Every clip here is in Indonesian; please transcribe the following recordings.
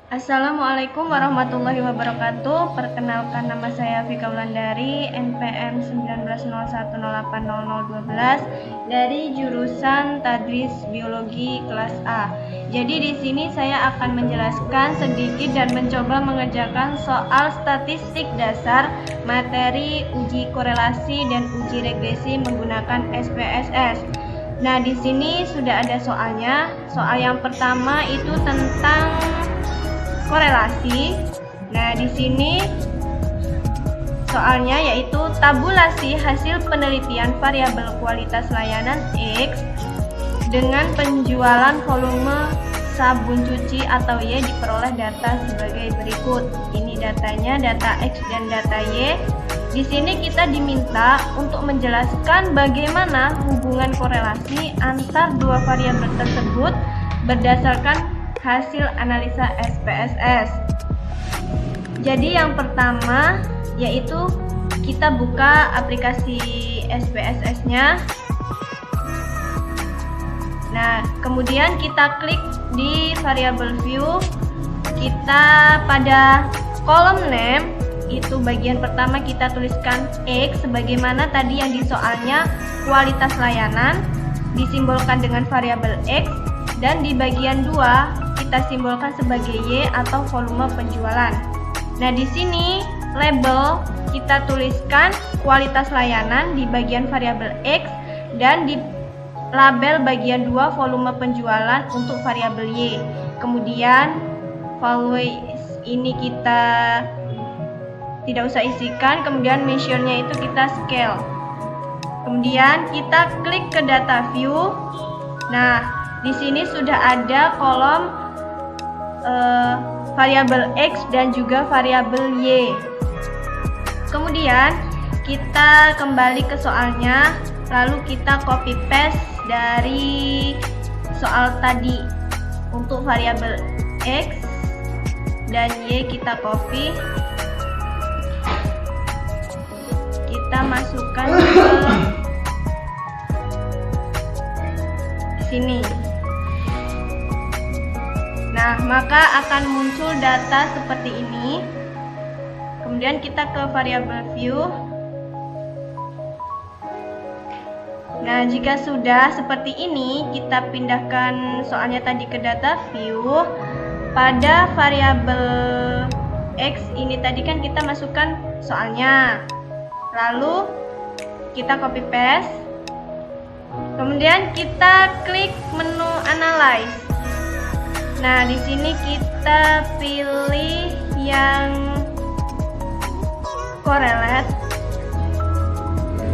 Assalamualaikum warahmatullahi wabarakatuh. Perkenalkan, nama saya Vika Wulandari, NPM 1901080012 dari jurusan Tadris Biologi kelas A. Jadi di sini saya akan menjelaskan sedikit dan mencoba mengerjakan soal statistik dasar materi uji korelasi dan uji regresi menggunakan SPSS. Nah, di sini sudah ada soalnya. Soal yang pertama itu tentang korelasi. Nah, di sini soalnya yaitu tabulasi hasil penelitian variabel kualitas layanan X dengan penjualan volume sabun cuci atau Y diperoleh data sebagai berikut. Ini datanya, data X dan data Y. Di sini kita diminta untuk menjelaskan bagaimana hubungan korelasi antar dua variabel tersebut berdasarkan hasil analisa SPSS. Jadi yang pertama yaitu kita buka aplikasi SPSS-nya. Nah, kemudian kita klik di variable view. Kita pada kolom name itu bagian pertama kita tuliskan X sebagaimana tadi yang di soalnya kualitas layanan disimbolkan dengan variabel X, dan di bagian 2 kita simbolkan sebagai Y atau volume penjualan. Nah, di sini label kita tuliskan kualitas layanan di bagian variabel X, dan di label bagian 2 volume penjualan untuk variabel Y. Kemudian value ini kita tidak usah isikan, kemudian measure-nya itu kita scale. Kemudian kita klik ke data view. Nah, di sini sudah ada kolom variabel X dan juga variabel Y. Kemudian kita kembali ke soalnya, lalu kita copy paste dari soal tadi. Untuk variabel X dan Y kita copy, kita masukkan ke sini. Nah, maka akan muncul data seperti ini. Kemudian kita ke variable view. Nah, jika sudah seperti ini, kita pindahkan soalnya tadi ke data view. Pada variabel X ini tadi kan kita masukkan soalnya. Lalu kita copy paste. Kemudian kita klik menu analyze. Nah, di sini kita pilih yang correlate.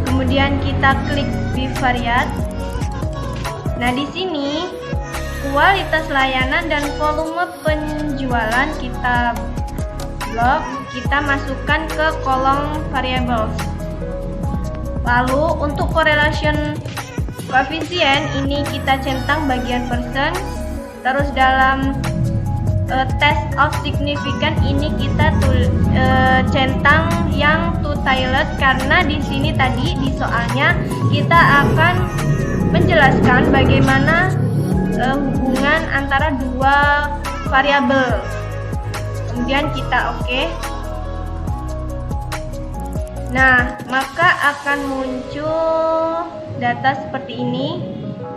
Kemudian kita klik bivariate. Nah, di sini kualitas layanan dan volume penjualan kita blok, kita masukkan ke kolom variables. Lalu untuk correlation coefficient ini kita centang bagian persen. Terus dalam test of significance ini kita centang yang two-tailed, karena di sini tadi di soalnya kita akan menjelaskan bagaimana hubungan antara dua variabel. Kemudian kita oke. Nah, maka akan muncul data seperti ini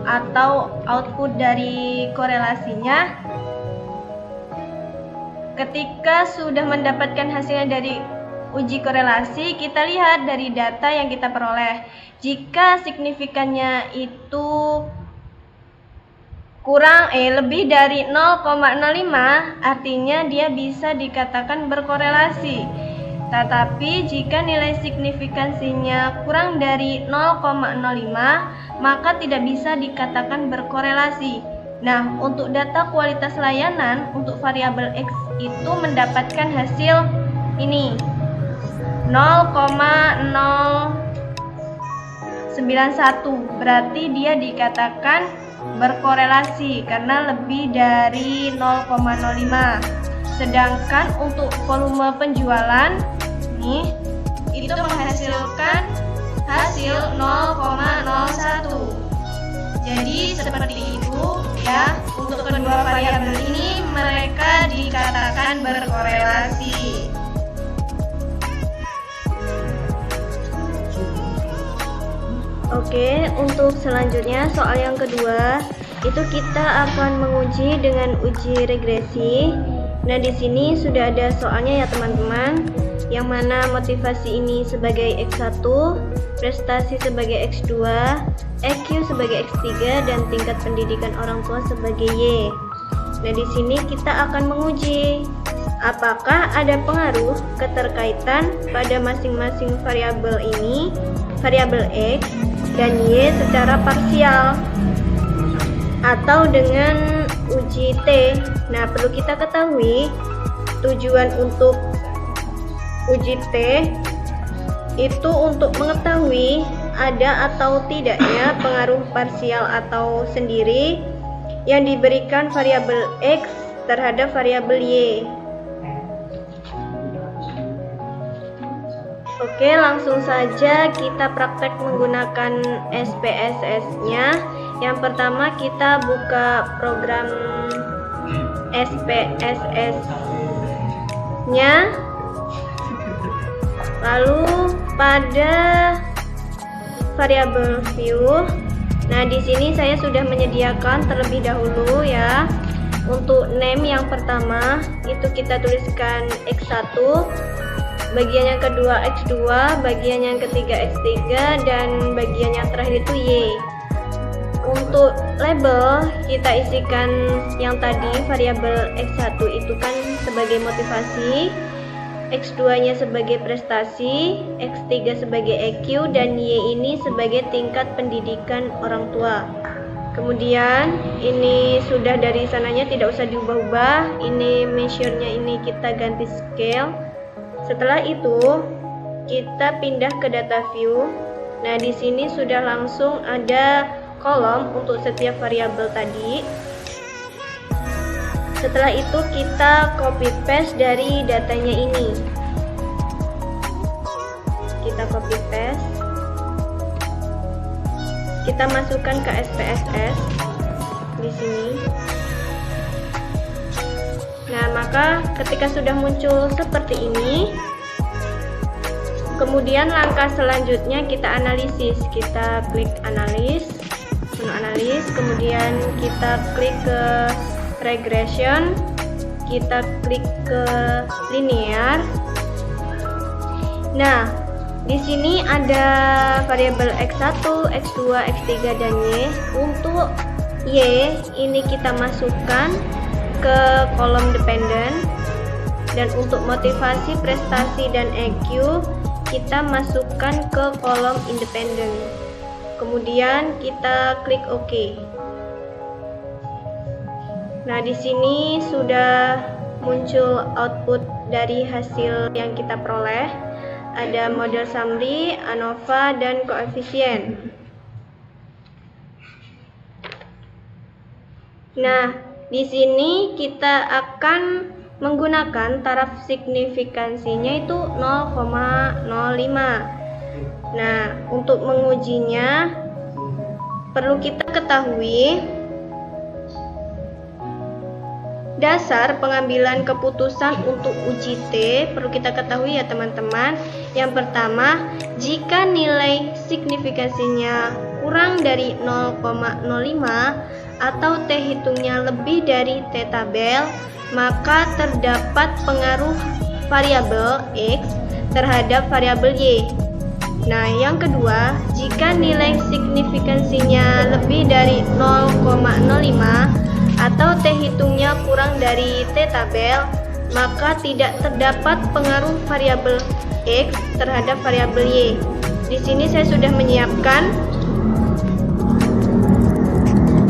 atau output dari korelasinya. Ketika sudah mendapatkan hasilnya dari uji korelasi, kita lihat dari data yang kita peroleh. Jika signifikannya itu kurang lebih dari 0,05, artinya dia bisa dikatakan berkorelasi. Tetapi jika nilai signifikansinya kurang dari 0,05, maka tidak bisa dikatakan berkorelasi. Nah, untuk data kualitas layanan untuk variabel X itu mendapatkan hasil ini 0,091, berarti dia dikatakan berkorelasi karena lebih dari 0,05. Sedangkan untuk volume penjualan nih itu menghasilkan hasil 0,01. Jadi seperti itu ya, untuk kedua variabel ini mereka dikatakan berkorelasi. Oke, untuk selanjutnya soal yang kedua itu kita akan menguji dengan uji regresi. Nah, di sini sudah ada soalnya ya teman-teman, yang mana motivasi ini sebagai X1, prestasi sebagai X2, EQ sebagai X3, dan tingkat pendidikan orang tua sebagai Y. Nah, di sini kita akan menguji apakah ada pengaruh keterkaitan pada masing-masing variabel ini, variabel X dan Y secara parsial atau dengan uji T. Nah, perlu kita ketahui tujuan untuk uji T itu untuk mengetahui ada atau tidaknya pengaruh parsial atau sendiri yang diberikan variabel X terhadap variabel Y. Oke, langsung saja kita praktek menggunakan SPSS-nya. Yang pertama kita buka program SPSS-nya. Lalu pada variabel view. Nah, di sini saya sudah menyediakan terlebih dahulu ya. Untuk name yang pertama itu kita tuliskan X1. Bagian yang kedua X2, bagian yang ketiga X3, dan bagian yang terakhir itu Y. Untuk label kita isikan yang tadi variabel X1 itu kan sebagai motivasi, X2 nya sebagai prestasi, X3 sebagai EQ, dan Y ini sebagai tingkat pendidikan orang tua. Kemudian ini sudah dari sananya, tidak usah diubah-ubah. Ini measure-nya ini kita ganti scale. Setelah itu kita pindah ke data view. Nah, di sini sudah langsung ada kolom untuk setiap variabel tadi. Setelah itu kita copy paste dari datanya ini. Kita copy paste. Kita masukkan ke SPSS di sini. Nah, maka ketika sudah muncul seperti ini, kemudian langkah selanjutnya kita analisis. Kita klik analis, menu analis, kemudian kita klik ke regression, kita klik ke linear. Nah, di sini ada variabel X1, X2, X3, dan Y. Untuk Y ini kita masukkan ke kolom dependen, dan untuk motivasi, prestasi, dan EQ kita masukkan ke kolom independen. Kemudian kita klik OK. Nah, di sini sudah muncul output dari hasil yang kita peroleh. Ada model summary, ANOVA, dan koefisien. Nah, di sini kita akan menggunakan taraf signifikansinya itu 0,05. Nah, untuk mengujinya perlu kita ketahui dasar pengambilan keputusan untuk uji T. Perlu kita ketahui ya teman-teman. Yang pertama, jika nilai signifikansinya kurang dari 0,05 atau T hitungnya lebih dari T tabel, maka terdapat pengaruh variabel X terhadap variabel Y. Nah, yang kedua, jika nilai signifikansinya lebih dari 0,05 atau T hitungnya kurang dari T tabel, maka tidak terdapat pengaruh variabel X terhadap variabel Y. Di sini saya sudah menyiapkan,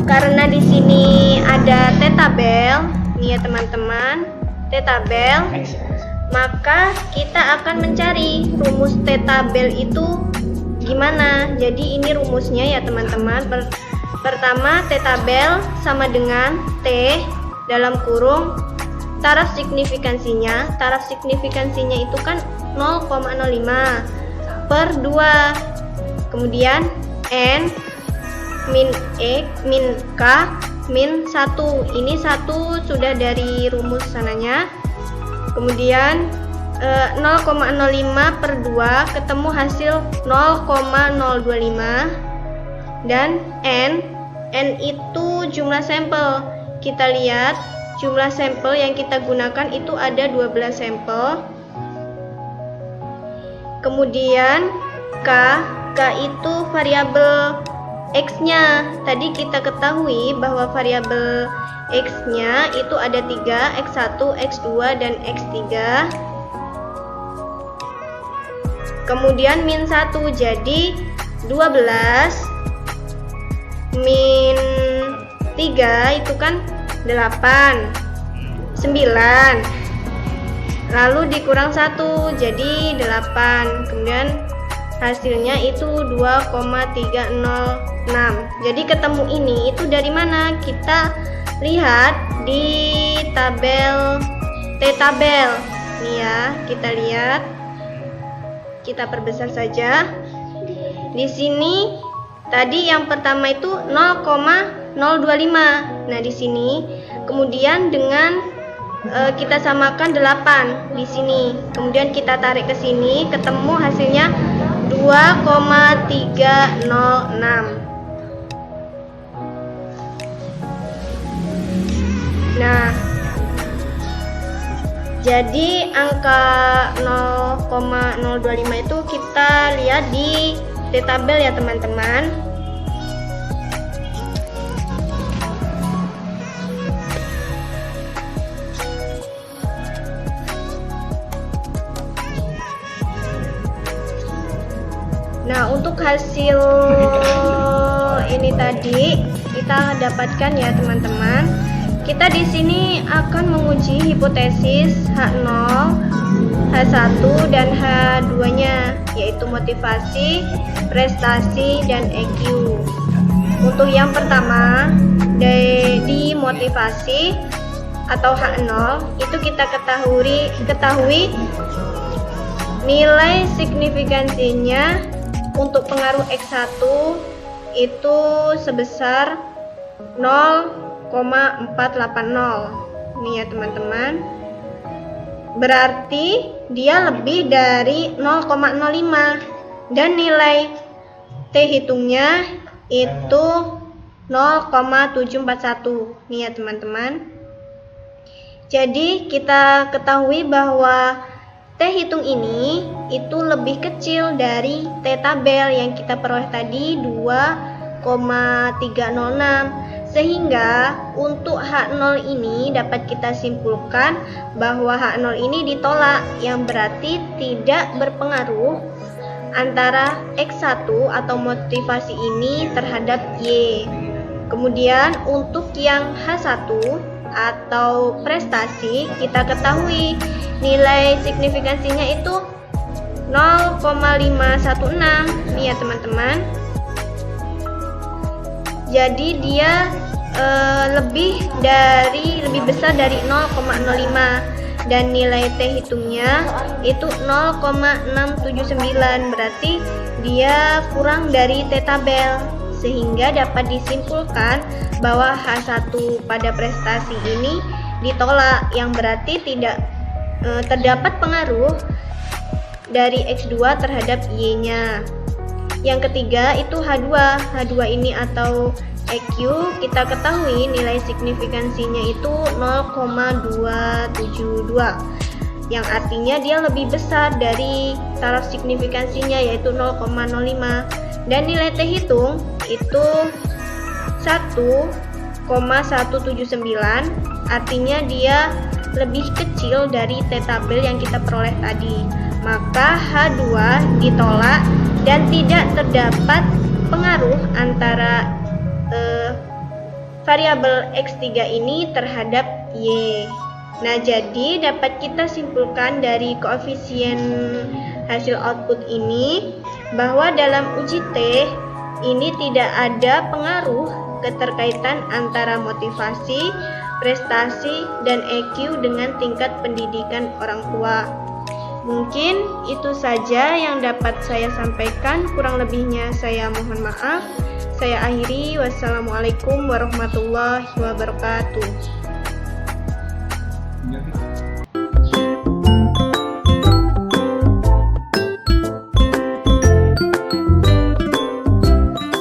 karena di sini ada T tabel, nih ya teman-teman, T tabel, maka kita akan mencari rumus T tabel itu gimana. Jadi ini rumusnya ya teman-teman. Pertama, T tabel sama dengan T dalam kurung taraf signifikansinya. Taraf signifikansinya itu kan 0,05 per 2. Kemudian N min X min K min 1. Ini 1 sudah dari rumus sananya. Kemudian 0,05 per 2 ketemu hasil 0,025. Dan N itu jumlah sampel. Kita lihat jumlah sampel yang kita gunakan itu ada 12 sampel. Kemudian K itu variabel X-nya. Tadi kita ketahui bahwa variabel X-nya itu ada 3, X1, X2, dan X3. Kemudian min 1, jadi 12 min 3 itu kan 8, 9, lalu dikurang 1 jadi 8, kemudian hasilnya itu 2,306. Jadi ketemu ini itu dari mana? Kita lihat di tabel T-tabel nih ya, kita lihat, kita perbesar saja. Di sini tadi yang pertama itu 0,025. Nah, di sini kemudian dengan kita samakan 8 di sini. Kemudian kita tarik ke sini, ketemu hasilnya 2,306. Nah, jadi angka 0,025 itu kita lihat di T-tabel ya teman-teman. Nah, untuk hasil ini tadi kita dapatkan ya teman-teman. Kita di sini akan menguji hipotesis H0, H1 dan H2-nya, yaitu motivasi, prestasi, dan EQ. Untuk yang pertama di motivasi atau H0 itu kita ketahui nilai signifikansinya untuk pengaruh X1 itu sebesar 0,480. Nih ya teman-teman, berarti dia lebih dari 0,05 dan nilai T hitungnya itu 0,741. Nih ya teman-teman. Jadi kita ketahui bahwa T hitung ini itu lebih kecil dari T tabel yang kita peroleh tadi 2,306, sehingga untuk H0 ini dapat kita simpulkan bahwa H0 ini ditolak, yang berarti tidak berpengaruh antara X1 atau motivasi ini terhadap Y. Kemudian untuk yang H1 atau prestasi, kita ketahui nilai signifikansinya itu 0,516 nih ya teman-teman. Jadi dia lebih besar dari 0,05 dan nilai T hitungnya itu 0,679, berarti dia kurang dari T tabel, sehingga dapat disimpulkan bahwa H1 pada prestasi ini ditolak, yang berarti tidak terdapat pengaruh dari X2 terhadap Y-nya. Yang ketiga itu H2. H2 ini atau EQ kita ketahui nilai signifikansinya itu 0,272, yang artinya dia lebih besar dari taraf signifikansinya yaitu 0,05, dan nilai T hitung itu 1,179, artinya dia lebih kecil dari T tabel yang kita peroleh tadi. Maka H2 ditolak dan tidak terdapat pengaruh antara variabel X3 ini terhadap Y. Nah, jadi dapat kita simpulkan dari koefisien hasil output ini bahwa dalam uji T ini tidak ada pengaruh keterkaitan antara motivasi, prestasi, dan EQ dengan tingkat pendidikan orang tua. Mungkin itu saja yang dapat saya sampaikan, kurang lebihnya saya mohon maaf. saya akhiri. Wassalamualaikum warahmatullahi wabarakatuh.